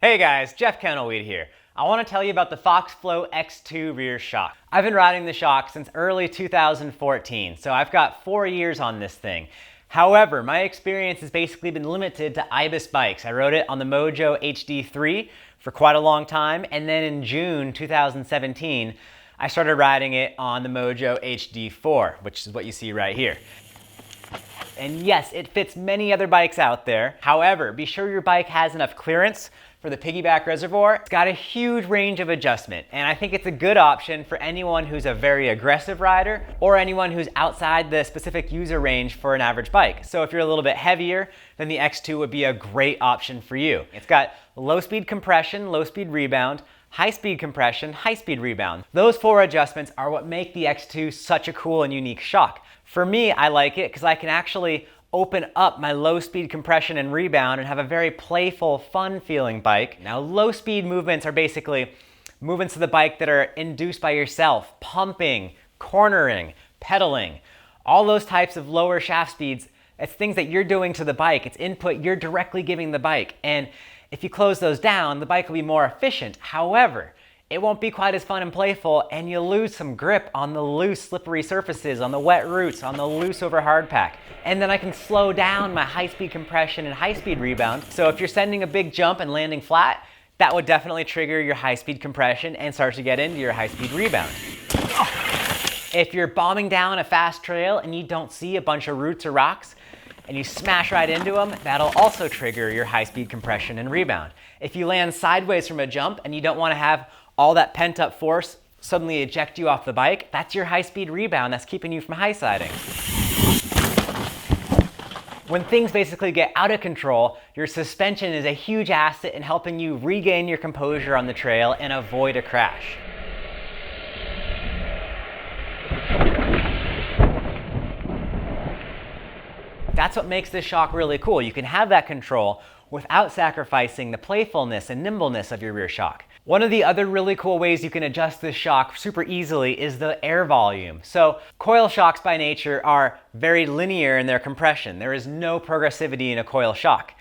Hey guys, Jeff Kendall-Weed here. I want to tell you about the FoxFlow X2 rear shock. I've been riding the shock since early 2014, so I've got 4 years on this thing. However, my experience has basically been limited to Ibis bikes. I rode it on the Mojo HD3 for quite a long time, and then in June 2017, I started riding it on the Mojo HD4, which is what you see right here. And yes, it fits many other bikes out there. However, be sure your bike has enough clearance for the piggyback reservoir. It's got a huge range of adjustment, and I think it's a good option for anyone who's a very aggressive rider or anyone who's outside the specific user range for an average bike. So if you're a little bit heavier, then the X2 would be a great option for you. It's got low speed compression, low speed rebound, high speed compression, high speed rebound. Those 4 adjustments are what make the X2 such a cool and unique shock. For me, I like it because I can actually open up my low speed compression and rebound and have a very playful, fun feeling bike. Now, low speed movements are basically movements of the bike that are induced by yourself, pumping, cornering, pedaling, all those types of lower shaft speeds. It's things that you're doing to the bike. It's input you're directly giving the bike. And if you close those down, the bike will be more efficient. However, it won't be quite as fun and playful, and you'll lose some grip on the loose, slippery surfaces, on the wet roots, on the loose over hard pack. And then I can slow down my high-speed compression and high-speed rebound. So if you're sending a big jump and landing flat, that would definitely trigger your high-speed compression and start to get into your high-speed rebound. If you're bombing down a fast trail and you don't see a bunch of roots or rocks, and you smash right into them, that'll also trigger your high-speed compression and rebound. If you land sideways from a jump and you don't want to have all that pent-up force suddenly eject you off the bike, that's your high-speed rebound that's keeping you from high-siding. When things basically get out of control, your suspension is a huge asset in helping you regain your composure on the trail and avoid a crash. That's what makes this shock really cool. You can have that control without sacrificing the playfulness and nimbleness of your rear shock. One of the other really cool ways you can adjust this shock super easily is the air volume. So coil shocks by nature are very linear in their compression. There is no progressivity in a coil shock.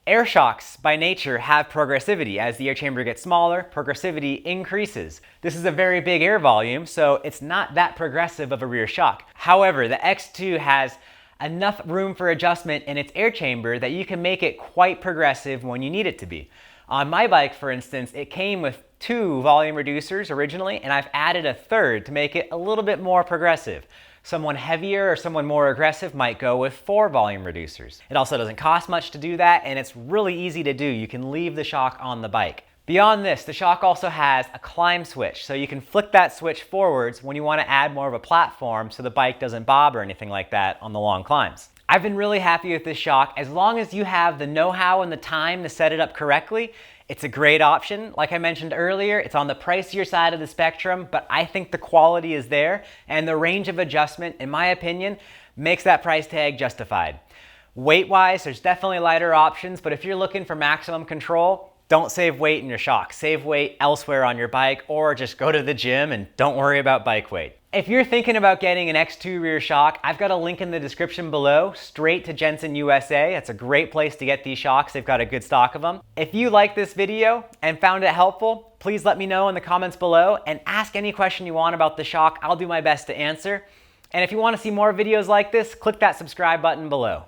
Air shocks by nature have progressivity. As the air chamber gets smaller, progressivity increases. This is a very big air volume, so it's not that progressive of a rear shock. However, the X2 has enough room for adjustment in its air chamber that you can make it quite progressive when you need it to be. On my bike, for instance, it came with 2 volume reducers originally, and I've added a 3rd to make it a little bit more progressive. Someone heavier or someone more aggressive might go with 4 volume reducers. It also doesn't cost much to do that, and it's really easy to do. You can leave the shock on the bike. Beyond this, the shock also has a Clime switch, so you can flick that switch forwards when you want to add more of a platform so the bike doesn't bob or anything like that on the long climbs. I've been really happy with this shock. As long as you have the know-how and the time to set it up correctly, it's a great option. Like I mentioned earlier, it's on the pricier side of the spectrum, but I think the quality is there, and the range of adjustment, in my opinion, makes that price tag justified. Weight-wise, there's definitely lighter options, but if you're looking for maximum control, don't save weight in your shock. Save weight elsewhere on your bike, or just go to the gym and don't worry about bike weight. If you're thinking about getting an X2 rear shock, I've got a link in the description below, straight to Jensen USA. It's a great place to get these shocks. They've got a good stock of them. If you like this video and found it helpful, please let me know in the comments below and ask any question you want about the shock. I'll do my best to answer. And if you want to see more videos like this, click that subscribe button below.